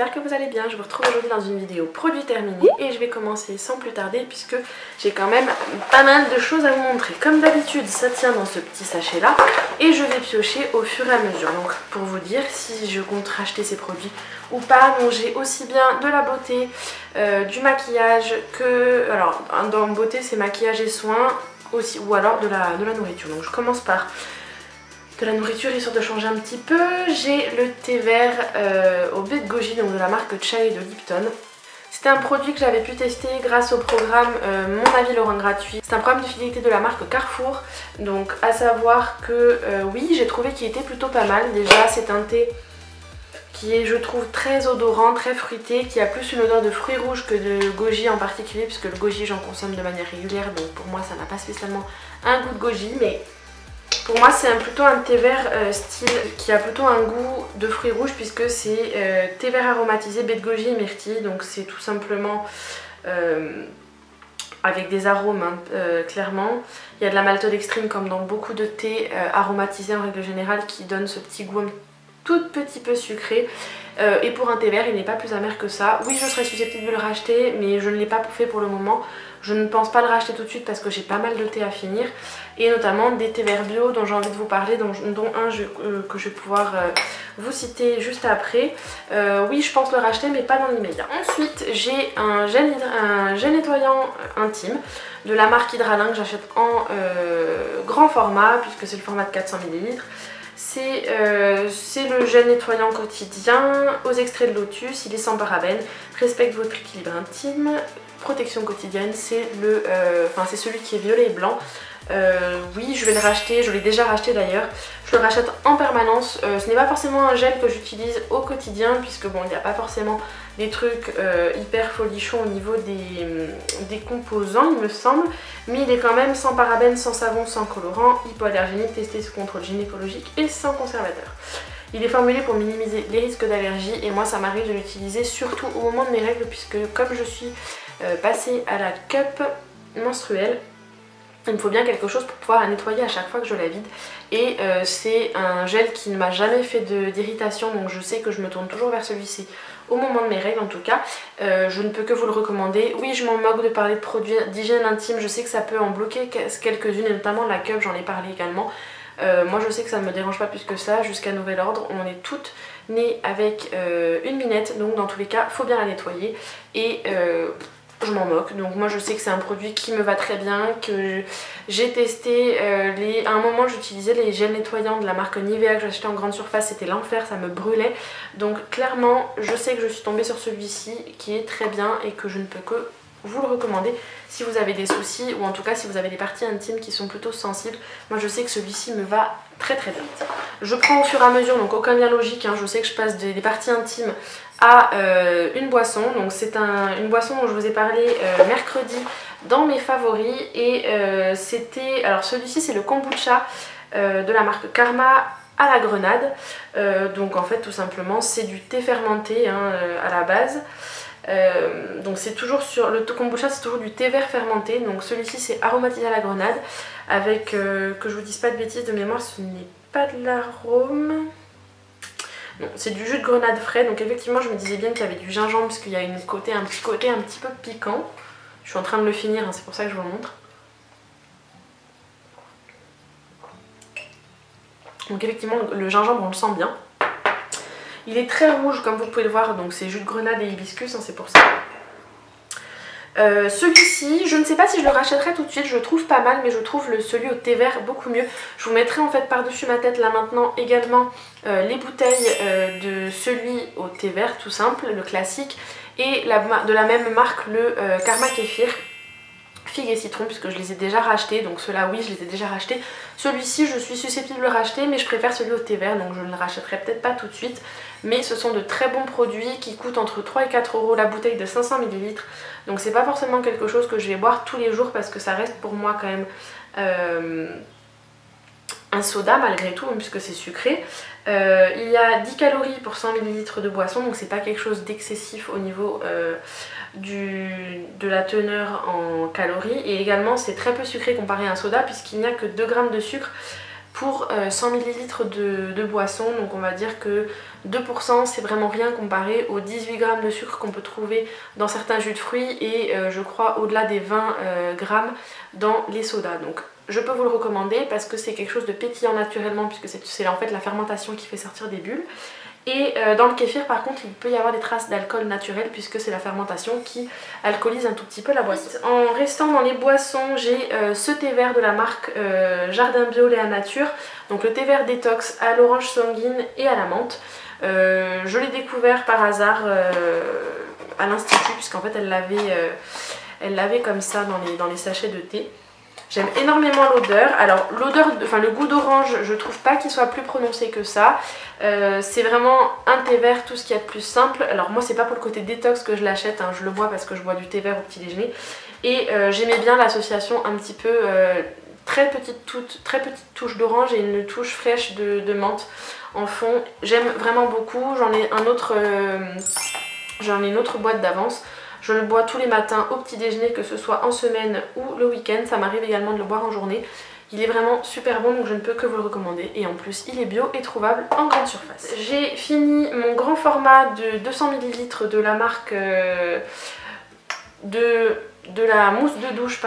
j'espère que vous allez bien. Je vous retrouve aujourd'hui dans une vidéo produit terminé et je vais commencer sans plus tarder puisque j'ai quand même pas mal de choses à vous montrer. Comme d'habitude, ça tient dans ce petit sachet là et je vais piocher au fur et à mesure. Donc pour vous dire si je compte racheter ces produits ou pas, donc j'ai aussi bien de la beauté, du maquillage que... Alors dans beauté c'est maquillage et soins aussi, ou alors de la nourriture. Donc je commence par de la nourriture histoire de changer un petit peu. J'ai le thé vert au baie de goji, donc de la marque Chai de Lipton. C'était un produit que j'avais pu tester grâce au programme Mon avis Laurent gratuit. C'est un programme de fidélité de la marque Carrefour. Donc à savoir que oui, j'ai trouvé qu'il était plutôt pas mal. Déjà c'est un thé qui est, je trouve, très odorant, très fruité, qui a plus une odeur de fruits rouges que de goji en particulier, puisque le goji j'en consomme de manière régulière, donc pour moi ça n'a pas spécialement un goût de goji, mais pour moi c'est plutôt un thé vert style qui a plutôt un goût de fruits rouges, puisque c'est thé vert aromatisé, baie de goji et myrtille, donc c'est tout simplement avec des arômes clairement. Il y a de la maltodextrine comme dans beaucoup de thés aromatisés en règle générale qui donne ce petit goût tout petit peu sucré, et pour un thé vert il n'est pas plus amer que ça. Oui, je serais susceptible de le racheter mais je ne l'ai pas fait pour le moment. Je ne pense pas le racheter tout de suite parce que j'ai pas mal de thé à finir, et notamment des thés verts bio dont j'ai envie de vous parler, dont un que je vais pouvoir vous citer juste après. Oui, je pense le racheter mais pas dans l'immédiat. Ensuite j'ai un gel nettoyant intime de la marque Hydralin que j'achète en grand format puisque c'est le format de 400 ml. C'est le gel nettoyant quotidien aux extraits de lotus, il est sans parabènes, respecte votre équilibre intime, protection quotidienne, c'est celui qui est violet et blanc. Oui, je vais le racheter, je l'ai déjà racheté d'ailleurs, je le rachète en permanence. Ce n'est pas forcément un gel que j'utilise au quotidien puisque bon, il n'y a pas forcément des trucs hyper folichons au niveau des composants il me semble, mais il est quand même sans parabènes, sans savon, sans colorant, hypoallergénique, testé sous contrôle gynécologique et sans conservateur. Il est formulé pour minimiser les risques d'allergie et moi ça m'arrive de l'utiliser surtout au moment de mes règles puisque comme je suis passée à la cup menstruelle, il me faut bien quelque chose pour pouvoir la nettoyer à chaque fois que je la vide, et c'est un gel qui ne m'a jamais fait d'irritation, donc je sais que je me tourne toujours vers celui-ci au moment de mes règles en tout cas. Je ne peux que vous le recommander. Oui, je m'en moque de parler de produits d'hygiène intime, je sais que ça peut en bloquer quelques-unes et notamment la cup, j'en ai parlé également. Moi je sais que ça ne me dérange pas plus que ça, jusqu'à nouvel ordre, on est toutes nées avec une minette, donc dans tous les cas faut bien la nettoyer, et je m'en moque. Donc moi je sais que c'est un produit qui me va très bien, que j'ai testé à un moment j'utilisais les gels nettoyants de la marque Nivea que j'achetais en grande surface, c'était l'enfer, ça me brûlait. Donc clairement je sais que je suis tombée sur celui-ci qui est très bien et que je ne peux que vous le recommander si vous avez des soucis, ou en tout cas si vous avez des parties intimes qui sont plutôt sensibles. Moi je sais que celui-ci me va très très bien. Je prends au fur et à mesure, donc aucun lien logique, hein. Je sais que je passe des parties intimes à une boisson. Donc c'est une boisson dont je vous ai parlé mercredi dans mes favoris, et c'était, alors celui-ci c'est le kombucha de la marque Karma à la grenade. Donc en fait tout simplement c'est du thé fermenté à la base. Donc c'est toujours sur le kombucha, c'est toujours du thé vert fermenté. Donc celui-ci c'est aromatisé à la grenade avec que je vous dise pas de bêtises, de mémoire ce n'est pas de l'arôme, non, c'est du jus de grenade frais. Donc effectivement je me disais bien qu'il y avait du gingembre parce qu'il y a un petit côté un petit peu piquant. Je suis en train de le finir, c'est pour ça que je vous le montre. Donc effectivement le gingembre on le sent bien. Il est très rouge comme vous pouvez le voir, donc c'est jus de grenade et hibiscus, c'est pour ça. Celui-ci, je ne sais pas si je le rachèterai tout de suite, je le trouve pas mal, mais je trouve celui au thé vert beaucoup mieux. Je vous mettrai en fait par-dessus ma tête là maintenant également les bouteilles de celui au thé vert tout simple, le classique, et de la même marque le Karma Kéfir figue et citron, puisque je les ai déjà rachetés. Donc ceux-là oui je les ai déjà rachetés. Celui-ci je suis susceptible de le racheter, mais je préfère celui au thé vert, donc je ne le rachèterai peut-être pas tout de suite. Mais ce sont de très bons produits qui coûtent entre 3 et 4 euros la bouteille de 500 ml. Donc c'est pas forcément quelque chose que je vais boire tous les jours parce que ça reste pour moi quand même un soda malgré tout, puisque c'est sucré. Il y a 10 calories pour 100 ml de boisson, donc c'est pas quelque chose d'excessif au niveau de la teneur en calories. Et également c'est très peu sucré comparé à un soda puisqu'il n'y a que 2 grammes de sucre pour 100 ml de boisson. Donc on va dire que 2% c'est vraiment rien comparé aux 18 g de sucre qu'on peut trouver dans certains jus de fruits et je crois au-delà des 20 g dans les sodas. Donc je peux vous le recommander parce que c'est quelque chose de pétillant naturellement puisque c'est en fait la fermentation qui fait sortir des bulles. Et dans le kéfir par contre il peut y avoir des traces d'alcool naturel puisque c'est la fermentation qui alcoolise un tout petit peu la boisson. En restant dans les boissons, j'ai ce thé vert de la marque Jardin Bio Léa Nature. Donc le thé vert détox à l'orange sanguine et à la menthe. Je l'ai découvert par hasard à l'institut puisqu'en fait elle l'avait comme ça dans les sachets de thé. J'aime énormément l'odeur. Alors l'odeur, le goût d'orange, je trouve pas qu'il soit plus prononcé que ça. C'est vraiment un thé vert, tout ce qu'il y a de plus simple. Alors moi c'est pas pour le côté détox que je l'achète, hein. Je le bois parce que je bois du thé vert au petit déjeuner. Et j'aimais bien l'association un petit peu très petite touche d'orange et une touche fraîche de menthe en fond. J'aime vraiment beaucoup. J'en ai une autre boîte d'avance. Je le bois tous les matins au petit déjeuner, que ce soit en semaine ou le week-end. Ça m'arrive également de le boire en journée. Il est vraiment super bon, donc je ne peux que vous le recommander. Et en plus, il est bio et trouvable en grande surface. J'ai fini mon grand format de 200 ml de la marque de la mousse de douche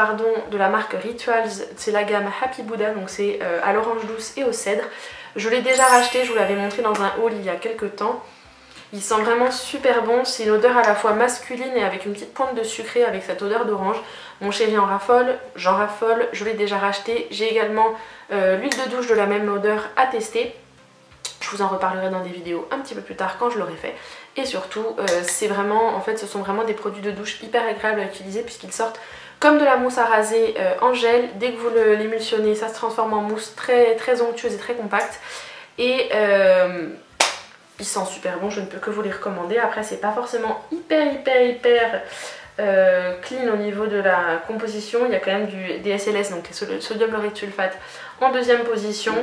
de la marque Rituals. C'est la gamme Happy Buddha, donc c'est à l'orange douce et au cèdre. Je l'ai déjà racheté, je vous l'avais montré dans un haul il y a quelques temps. Il sent vraiment super bon, c'est une odeur à la fois masculine et avec une petite pointe de sucré avec cette odeur d'orange. Mon chéri en raffole, j'en raffole, je l'ai déjà racheté. J'ai également l'huile de douche de la même odeur à tester. Je vous en reparlerai dans des vidéos un petit peu plus tard quand je l'aurai fait. Et surtout, ce sont vraiment des produits de douche hyper agréables à utiliser puisqu'ils sortent comme de la mousse à raser en gel. Dès que vous l'émulsionnez, ça se transforme en mousse très, très onctueuse et très compacte. Et il sent super bon, je ne peux que vous les recommander. Après c'est pas forcément hyper clean au niveau de la composition. Il y a quand même des SLS, donc le sodium laureth sulfate en deuxième position.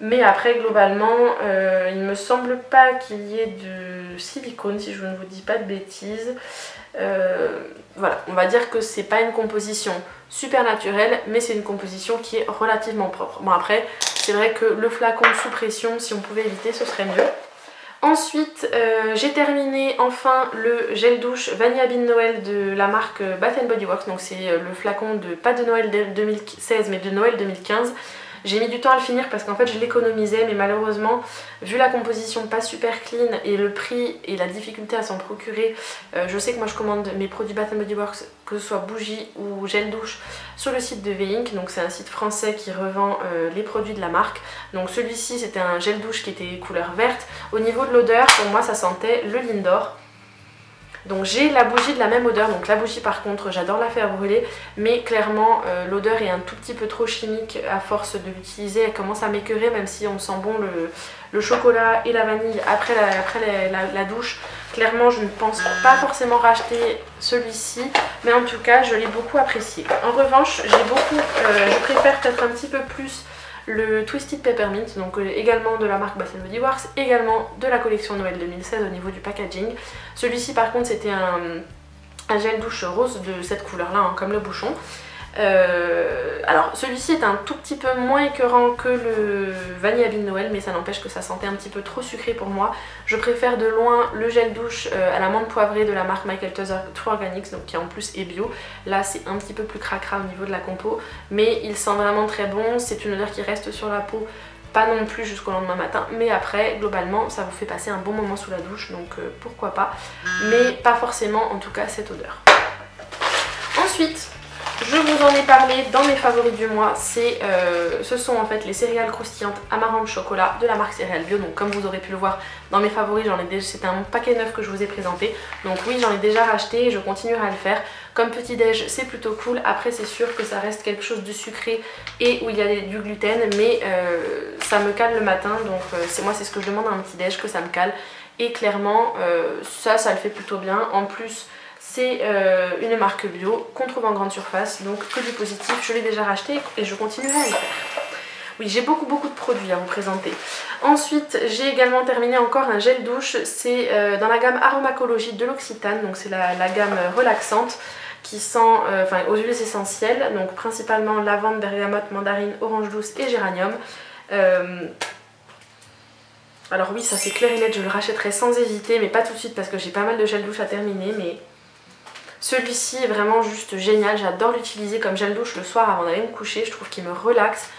Mais après globalement il me semble pas qu'il y ait de silicone si je ne vous dis pas de bêtises. Voilà, on va dire que c'est pas une composition super naturelle, mais c'est une composition qui est relativement propre. Bon après c'est vrai que le flacon sous pression, si on pouvait éviter, ce serait mieux. Ensuite, j'ai terminé enfin le gel douche Vanilla Bean Noël de la marque Bath & Body Works. Donc c'est le flacon pas de Noël 2016 mais de Noël 2015. J'ai mis du temps à le finir parce qu'en fait je l'économisais, mais malheureusement vu la composition pas super clean et le prix et la difficulté à s'en procurer, je sais que moi je commande mes produits Bath & Body Works, que ce soit bougie ou gel douche, sur le site de V-Ink. Donc c'est un site français qui revend les produits de la marque. Donc celui-ci c'était un gel douche qui était couleur verte. Au niveau de l'odeur, pour moi ça sentait le Lindor. Donc j'ai la bougie de la même odeur, donc la bougie par contre j'adore la faire brûler, mais clairement l'odeur est un tout petit peu trop chimique à force de l'utiliser. Elle commence à m'écœurer, même si on sent bon le chocolat et la vanille après la douche. Clairement je ne pense pas forcément racheter celui-ci, mais en tout cas je l'ai beaucoup apprécié. En revanche je préfère peut-être un petit peu plus le Twisted Peppermint, donc également de la marque Bath & Body Works, également de la collection Noël 2016 au niveau du packaging. Celui-ci par contre c'était un gel douche rose de cette couleur là, hein, comme le bouchon. Alors celui-ci est un tout petit peu moins écœurant que le Vanilla Bean Noël, mais ça n'empêche que ça sentait un petit peu trop sucré pour moi. Je préfère de loin le gel douche à la menthe poivrée de la marque Michael Tozer True Organics, donc qui en plus est bio. Là c'est un petit peu plus cracra au niveau de la compo, mais il sent vraiment très bon. C'est une odeur qui reste sur la peau, pas non plus jusqu'au lendemain matin, mais après globalement ça vous fait passer un bon moment sous la douche, donc pourquoi pas, mais pas forcément en tout cas cette odeur. Ensuite je vous en ai parlé dans mes favoris du mois, ce sont en fait les céréales croustillantes amarantes chocolat de la marque Céréales Bio. Donc comme vous aurez pu le voir dans mes favoris, c'était un paquet neuf que je vous ai présenté. Donc oui, j'en ai déjà racheté et je continuerai à le faire. Comme petit déj c'est plutôt cool, après c'est sûr que ça reste quelque chose de sucré et où il y a du gluten, mais ça me cale le matin, donc moi c'est ce que je demande à un petit déj, que ça me cale. Et clairement ça le fait plutôt bien. En plus c'est une marque bio qu'on trouve en grande surface, donc que du positif. Je l'ai déjà racheté et je continuerai à le faire. Oui, j'ai beaucoup de produits à vous présenter. Ensuite, j'ai également terminé encore un gel douche. C'est dans la gamme Aromacologie de l'Occitane, donc c'est la gamme relaxante qui sent aux huiles essentielles, donc principalement lavande, bergamote, mandarine, orange douce et géranium. Alors oui, ça c'est clair et net, je le rachèterai sans hésiter, mais pas tout de suite parce que j'ai pas mal de gel douche à terminer. Mais celui-ci est vraiment juste génial, j'adore l'utiliser comme gel douche le soir avant d'aller me coucher, je trouve qu'il me relaxe.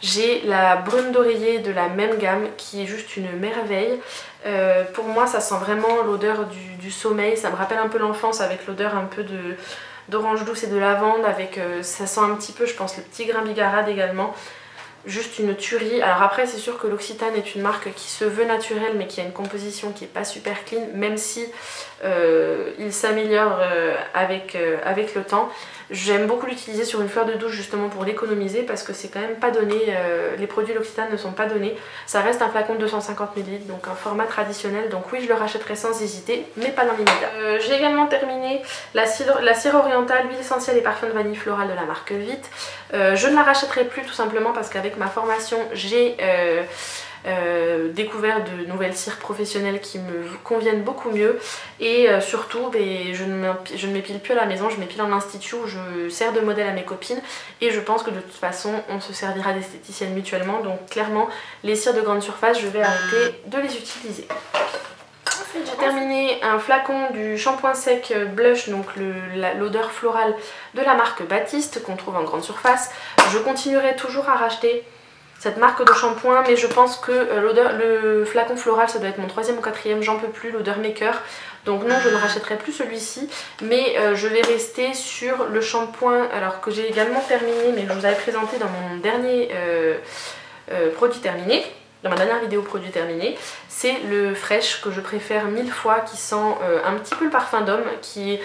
J'ai la brume d'oreiller de la même gamme qui est juste une merveille. Pour moi ça sent vraiment l'odeur du sommeil, ça me rappelle un peu l'enfance avec l'odeur un peu d'orange douce et de lavande, avec ça sent un petit peu je pense le petit grain bigarade également. Juste une tuerie. Alors après c'est sûr que l'Occitane est une marque qui se veut naturelle mais qui a une composition qui est pas super clean, même si il s'améliore avec le temps. J'aime beaucoup l'utiliser sur une fleur de douche justement pour l'économiser parce que c'est quand même pas donné, les produits l'Occitane ne sont pas donnés. Ça reste un flacon de 250 ml, donc un format traditionnel, donc oui je le rachèterai sans hésiter, mais pas dans l'immédiat. J'ai également terminé la cire orientale, huile essentielle et parfum de vanille florale de la marque Vite. Je ne la rachèterai plus tout simplement parce qu'avec ma formation j'ai découvert de nouvelles cires professionnelles qui me conviennent beaucoup mieux et surtout je ne m'épile plus à la maison, je m'épile en institut où je sers de modèle à mes copines et je pense que de toute façon on se servira d'esthéticienne mutuellement, donc clairement les cires de grande surface je vais arrêter de les utiliser. Ensuite j'ai terminé un flacon du shampoing sec blush, donc l'odeur florale de la marque Baptiste qu'on trouve en grande surface. Je continuerai toujours à racheter cette marque de shampoing, mais je pense que le flacon floral ça doit être mon 3e ou 4e, j'en peux plus, l'odeur maker. Donc non, je ne rachèterai plus celui-ci, mais je vais rester sur le shampoing alors que j'ai également terminé, mais que je vous avais présenté dans mon dernier produit terminé, dans ma dernière vidéo produit terminé. C'est le Fresh que je préfère 1000 fois, qui sent un petit peu le parfum d'homme, qui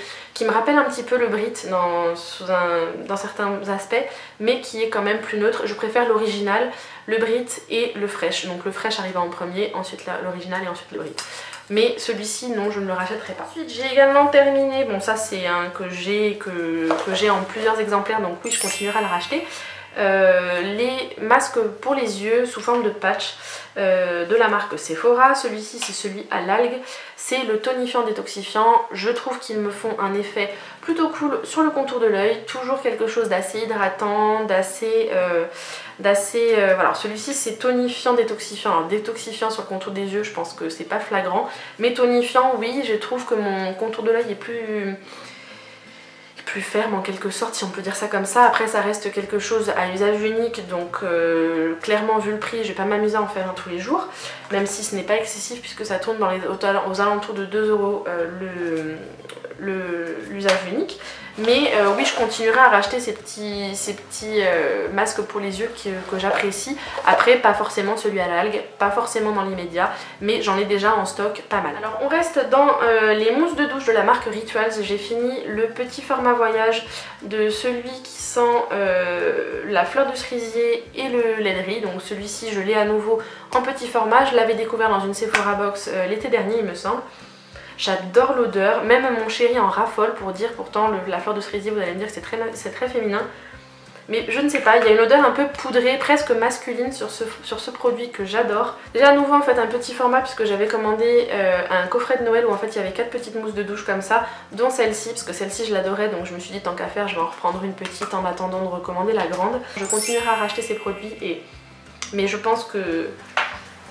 me rappelle un petit peu le Brit dans certains aspects, mais qui est quand même plus neutre. Je préfère l'original, le Brit et le Fresh. Donc le Fresh arrivant en premier, ensuite l'original et ensuite le Brit. Mais celui-ci, non, je ne le rachèterai pas. Ensuite, j'ai également terminé, bon ça c'est un que j'ai en plusieurs exemplaires, donc oui, je continuerai à le racheter. Les masques pour les yeux sous forme de patch de la marque Sephora. Celui-ci c'est celui à l'algue, c'est le tonifiant détoxifiant. Je trouve qu'ils me font un effet plutôt cool sur le contour de l'œil, toujours quelque chose d'assez hydratant, voilà. Celui-ci c'est tonifiant détoxifiant. Alors détoxifiant sur le contour des yeux je pense que c'est pas flagrant, mais tonifiant oui, je trouve que mon contour de l'œil est plus ferme en quelque sorte, si on peut dire ça comme ça. Après ça reste quelque chose à usage unique, donc clairement vu le prix je vais pas m'amuser à en faire un tous les jours, même si ce n'est pas excessif puisque ça tourne aux alentours de 2 € l'usage unique. Mais oui, je continuerai à racheter ces petits masques pour les yeux que j'apprécie. Après, pas forcément celui à l'algue, pas forcément dans l'immédiat, mais j'en ai déjà en stock pas mal. Alors on reste dans les mousses de douche de la marque Rituals. J'ai fini le petit format voyage de celui qui sent la fleur de cerisier et le laiderie. Donc celui-ci je l'ai à nouveau en petit format, je l'avais découvert dans une Sephora Box l'été dernier il me semble. J'adore l'odeur, même mon chéri en raffole pour dire, pourtant la fleur de cerisier vous allez me dire que c'est très féminin. Mais je ne sais pas, il y a une odeur un peu poudrée, presque masculine sur ce produit que j'adore. J'ai à nouveau en fait un petit format puisque j'avais commandé un coffret de Noël où en fait il y avait 4 petites mousses de douche comme ça, dont celle-ci, parce que celle-ci je l'adorais, donc je me suis dit tant qu'à faire je vais en reprendre une petite en attendant de recommander la grande. Je continuerai à racheter ces produits, mais je pense que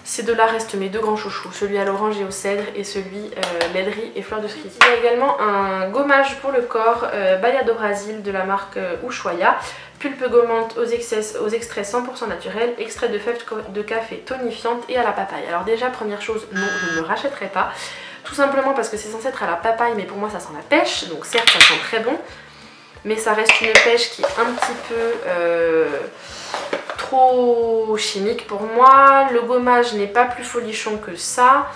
ces deux-là restent mes deux grands chouchous, celui à l'orange et au cèdre et celui laiderie et fleur de cerisier. Il y a également un gommage pour le corps Baia do Brasil de la marque Ushuaia. Pulpe gommante aux extraits 100% naturels, extrait de fèves de café tonifiante et à la papaye. Alors déjà, première chose, non, je ne le rachèterai pas. Tout simplement parce que c'est censé être à la papaye, mais pour moi ça sent la pêche. Donc certes, ça sent très bon, mais ça reste une pêche qui est un petit peu trop chimique pour moi. Le gommage n'est pas plus folichon que ça.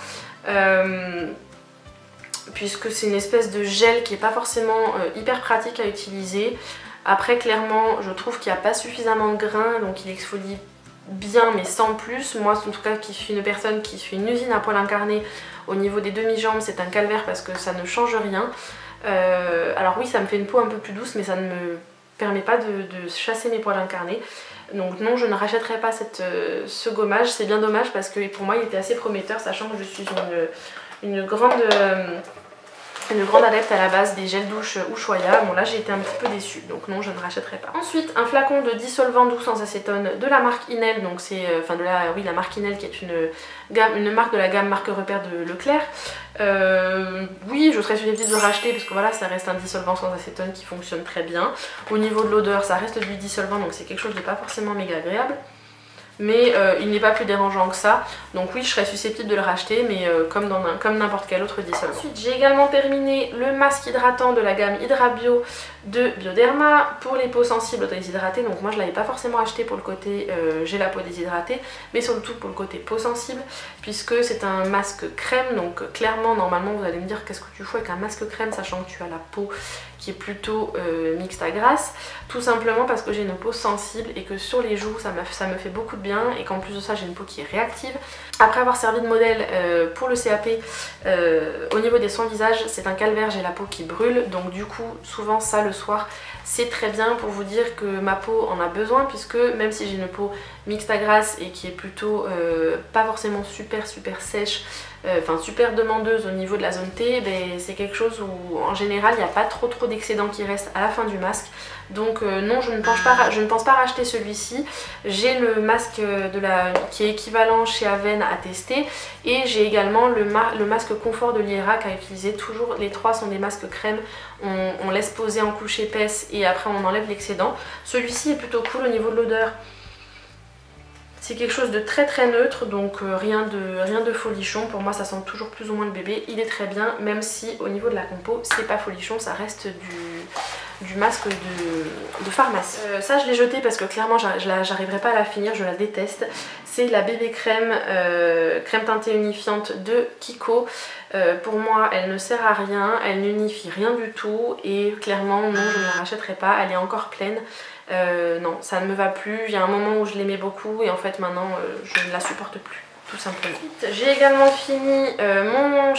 Puisque c'est une espèce de gel qui n'est pas forcément hyper pratique à utiliser. Après clairement je trouve qu'il n'y a pas suffisamment de grains, donc il exfolie bien mais sans plus. Moi en tout cas qui suis une personne qui fait une usine à poil incarné, au niveau des demi-jambes c'est un calvaire parce que ça ne change rien. Alors oui ça me fait une peau un peu plus douce mais ça ne me permet pas de chasser mes poils incarnés. Donc non, je ne rachèterai pas ce gommage, c'est bien dommage parce que pour moi il était assez prometteur, sachant que je suis une grande une grande adepte à la base des gels douche Ushuaïa. Bon là j'ai été un petit peu déçue, donc non, je ne rachèterai pas. Ensuite un flacon de dissolvant doux sans acétone de la marque Inel, donc c'est la marque Inel qui est une marque de la gamme marque repère de Leclerc. Oui, je serais susceptible de le racheter parce que voilà, ça reste un dissolvant sans acétone qui fonctionne très bien. Au niveau de l'odeur, ça reste du dissolvant, donc c'est quelque chose de pas forcément méga agréable. Mais il n'est pas plus dérangeant que ça, donc oui je serais susceptible de le racheter, mais comme n'importe quel autre dissolvant. Ensuite j'ai également terminé le masque hydratant de la gamme Hydra Bio de Bioderma pour les peaux sensibles déshydratées. Donc moi je ne l'avais pas forcément acheté pour le côté j'ai la peau déshydratée, mais surtout pour le côté peau sensible, puisque c'est un masque crème. Donc clairement normalement vous allez me dire qu'est-ce que tu fous avec un masque crème sachant que tu as la peau qui est plutôt mixte à grasse. Tout simplement parce que j'ai une peau sensible et que sur les joues ça me fait beaucoup de bien, et qu'en plus de ça j'ai une peau qui est réactive. Après avoir servi de modèle pour le CAP, au niveau des soins visage c'est un calvaire, j'ai la peau qui brûle, donc du coup souvent ça le soir c'est très bien pour vous dire que ma peau en a besoin, puisque même si j'ai une peau mixte à grasse et qui est plutôt pas forcément super sèche, enfin super demandeuse au niveau de la zone T, ben, c'est quelque chose où en général il n'y a pas trop d'excédent qui reste à la fin du masque. Donc non, je ne pense pas racheter celui-ci. J'ai le masque qui est équivalent chez Aven à tester, et j'ai également le masque confort de l'IERAC à utiliser. Toujours les trois sont des masques crème, on laisse poser en couche épaisse et après on enlève l'excédent. Celui-ci est plutôt cool au niveau de l'odeur. C'est quelque chose de très neutre, donc rien de folichon. Pour moi ça sent toujours plus ou moins le bébé. Il est très bien, même si au niveau de la compo c'est pas folichon, ça reste du masque de pharmacie. Ça je l'ai jeté parce que clairement j'arriverai pas à la finir, je la déteste. C'est la bébé crème, crème teintée unifiante de Kiko. Pour moi elle ne sert à rien, elle n'unifie rien du tout, et clairement non, je ne la rachèterai pas, elle est encore pleine. Non, ça ne me va plus. Il y a un moment où je l'aimais beaucoup et en fait maintenant je ne la supporte plus, tout simplement. J'ai également fini mon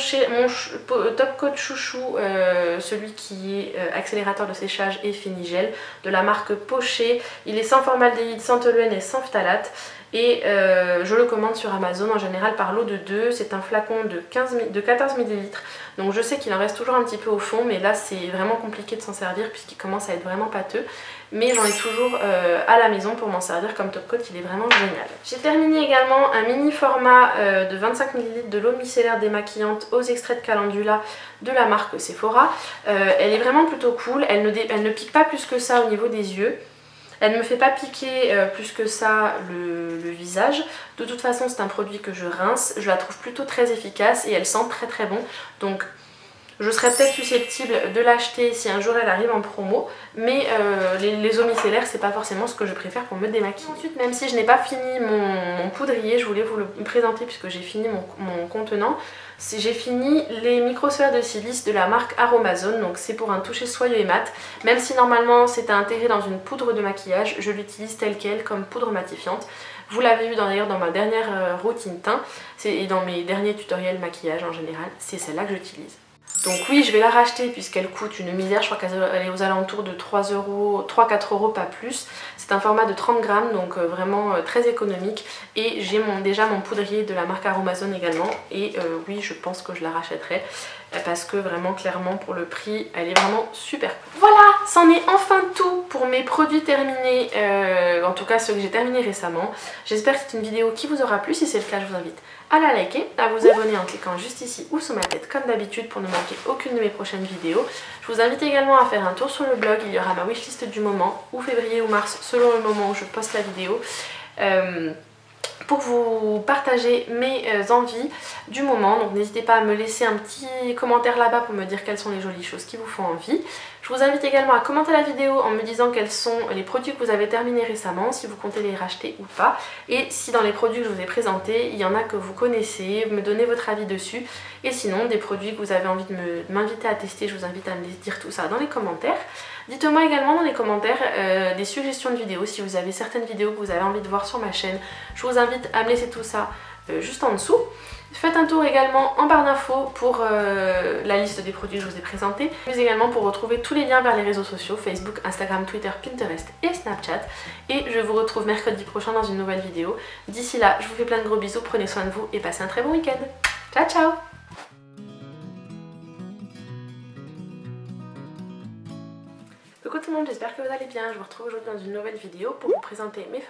Top Coat Chouchou, celui qui est accélérateur de séchage et finigel de la marque Poché. Il est sans formaldéhyde, sans toluène et sans phtalate. Et je le commande sur Amazon en général par lot de 2. C'est un flacon de 14 ml. Donc je sais qu'il en reste toujours un petit peu au fond, mais là c'est vraiment compliqué de s'en servir puisqu'il commence à être vraiment pâteux. Mais j'en ai toujours à la maison pour m'en servir comme top coat, il est vraiment génial. J'ai terminé également un mini format de 25 ml de l'eau micellaire démaquillante aux extraits de calendula de la marque Sephora. Elle est vraiment plutôt cool, elle ne pique pas plus que ça au niveau des yeux. Elle ne me fait pas piquer plus que ça le visage. De toute façon c'est un produit que je rince, je la trouve plutôt très efficace et elle sent très bon. Donc je serais peut-être susceptible de l'acheter si un jour elle arrive en promo, mais les eaux micellaires c'est pas forcément ce que je préfère pour me démaquiller. Ensuite, même si je n'ai pas fini mon poudrier, je voulais vous le présenter puisque j'ai fini mon contenant. J'ai fini les microsphères de silice de la marque Aromazone, donc c'est pour un toucher soyeux et mat. Même si normalement c'est à intégrer dans une poudre de maquillage, je l'utilise telle quelle comme poudre matifiante. Vous l'avez vu d'ailleurs dans ma dernière routine teint et dans mes derniers tutoriels maquillage en général, c'est celle-là que j'utilise. Donc oui, je vais la racheter puisqu'elle coûte une misère, je crois qu'elle est aux alentours de 3-4 €, pas plus. C'est un format de 30 grammes, donc vraiment très économique. Et j'ai déjà mon poudrier de la marque Aromazone également. Et oui, je pense que je la rachèterai parce que vraiment, clairement, pour le prix, elle est vraiment super cool. Voilà, c'en est enfin tout pour mes produits terminés, en tout cas ceux que j'ai terminés récemment. J'espère que c'est une vidéo qui vous aura plu. Si c'est le cas, je vous invite à la liker, à vous abonner en cliquant juste ici ou sous ma tête comme d'habitude pour ne manquer aucune de mes prochaines vidéos. Je vous invite également à faire un tour sur le blog, il y aura ma wishlist du moment, ou février ou mars selon le moment où je poste la vidéo. Pour vous partager mes envies du moment, donc n'hésitez pas à me laisser un petit commentaire là-bas pour me dire quelles sont les jolies choses qui vous font envie. Je vous invite également à commenter la vidéo en me disant quels sont les produits que vous avez terminés récemment, si vous comptez les racheter ou pas, et si dans les produits que je vous ai présentés, il y en a que vous connaissez, me donnez votre avis dessus, et sinon des produits que vous avez envie de m'inviter à tester, je vous invite à me dire tout ça dans les commentaires. Dites-moi également dans les commentaires des suggestions de vidéos, si vous avez certaines vidéos que vous avez envie de voir sur ma chaîne. Je vous invite à me laisser tout ça juste en dessous. Faites un tour également en barre d'infos pour la liste des produits que je vous ai présentés, mais également pour retrouver tous les liens vers les réseaux sociaux, Facebook, Instagram, Twitter, Pinterest et Snapchat. Et je vous retrouve mercredi prochain dans une nouvelle vidéo. D'ici là, je vous fais plein de gros bisous, prenez soin de vous et passez un très bon week-end. Ciao ciao! Coucou tout le monde, j'espère que vous allez bien. Je vous retrouve aujourd'hui dans une nouvelle vidéo pour vous présenter mes